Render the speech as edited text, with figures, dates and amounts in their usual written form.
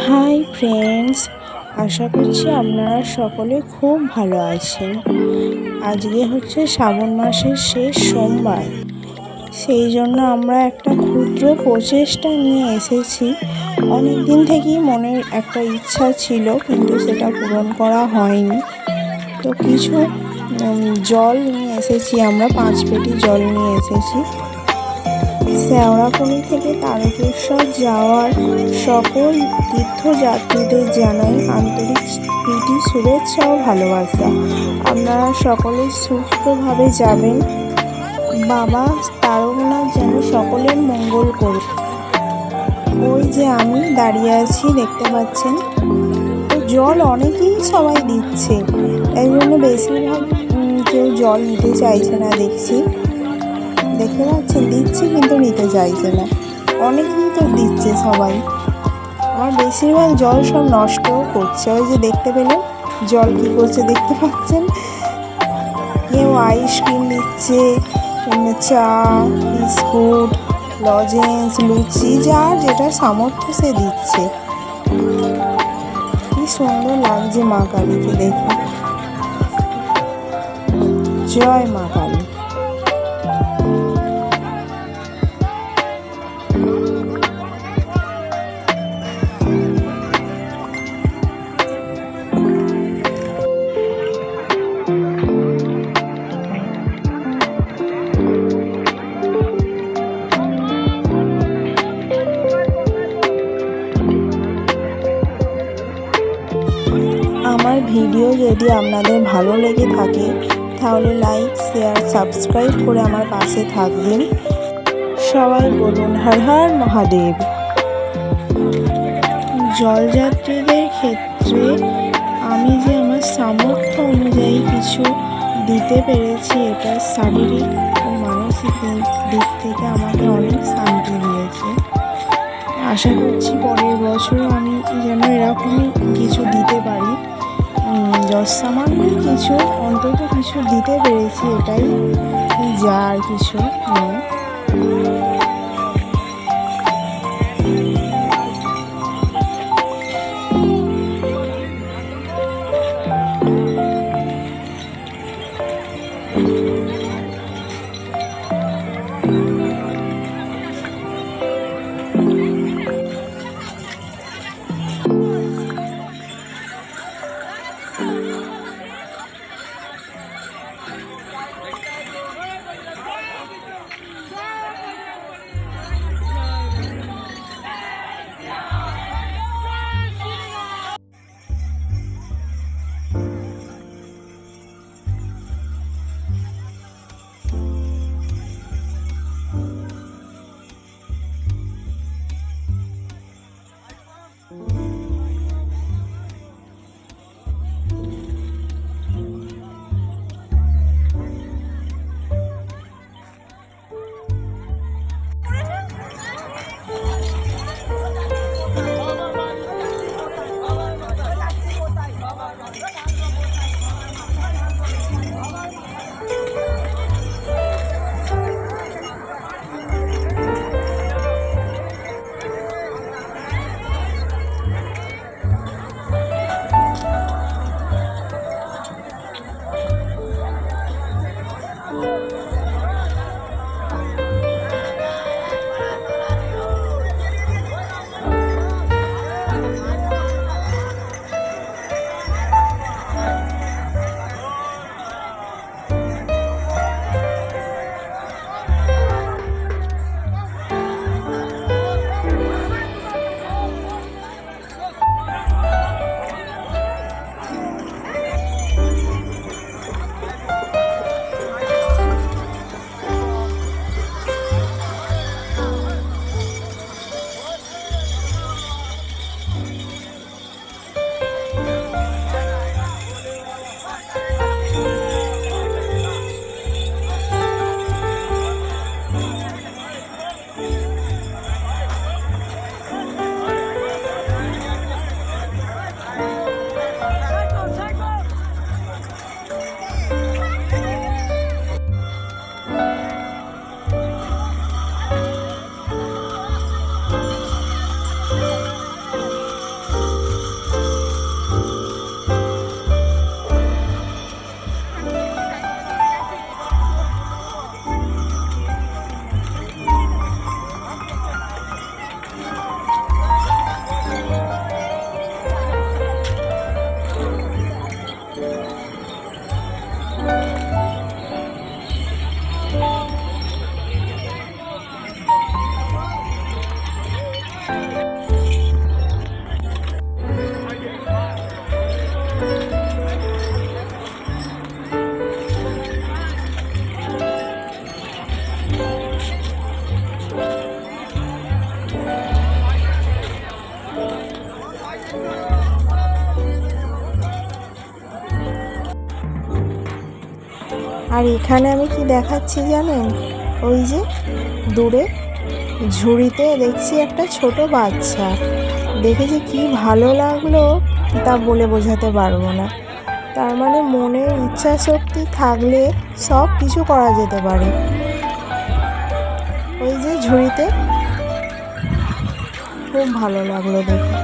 Hi friends, আশা করছি আপনারা সকলে খুব ভালো আছেন। আজকে হচ্ছে শ্রাবণ মাসের শেষ সোমবার, সেই জন্য আমরা একটা ক্ষুদ্র প্রচেষ্টা নিয়ে এসেছি। অনেক দিন থেকেই মনের একটা ইচ্ছা ছিল, কিন্তু সেটা পূরণ করা হয়নি। তো কিছু জল নিয়ে এসেছি, আমরা 5 পেটি জল নিয়ে এসেছি। শ্যাওড়াফুলি থেকে তারকেশ্বর যাওয়ার সকল তীর্থযাত্রীদের জানাই আন্তরিক প্রীতি, শুভেচ্ছা ও ভালোবাসা। আপনারা সকলে সুস্থভাবে যাবেন। বাবা তারকনাথ যেন সকলের মঙ্গল করুন। ওই যে আমি দাঁড়িয়ে আছি, দেখতে পাচ্ছেন। তো জল অনেকেই সবাই দিচ্ছে, এই জন্য বেশিরভাগ কেউ জল নিতে চাইছে না। দেখতে পাচ্ছেন, দিচ্ছি কিন্তু নিতে চাইছে না। অনেকেই তো দিচ্ছে সবাই, আর বেশিরভাগ জল সব নষ্টও করছে। ওই যে দেখতে পেলেন জল কী করছে, দেখতে পাচ্ছেন। কেউ আইসক্রিম দিচ্ছে, চা, বিস্কুট, লজেন্স, লুচি, যার যেটা সামর্থ্য সে দিচ্ছে। কি সুন্দর লাগছে মা কালীকে দেখে। জয় মা কালী। আমার ভিডিও যদি আপনাদের ভালো লেগে থাকে তাহলে লাইক, শেয়ার, সাবস্ক্রাইব করে আমার পাশে থাকবেন। সবাই বলুন হর হর মহাদেব। জলযাত্রীদের ক্ষেত্রে আমি যে আমার সামর্থ্য অনুযায়ী কিছু দিতে পেরেছি, এটা শারীরিক ও মানসিক দিক থেকে আমাকে অনেক শান্তি দিয়েছে। আশা করছি পরের বছরও আমি যেন এরকমই কিছু দিতে পারি। সামান্য কিছু, অন্তত কিছু দিতে পেরেছি, এটাই যা, আর কিছু নয়। আর এখানে আমি কি দেখাচ্ছি জানেন, ওই যে দূরে ঝুড়িতে দেখছি একটা ছোট বাচ্চা। দেখে যে কি ভালো লাগলো তা বলে বোঝাতে পারবো না। তার মানে মনের ইচ্ছা শক্তি থাকলে সব কিছু করা যেতে পারে। ওই যে ঝুড়িতে, খুব ভালো লাগলো দেখে।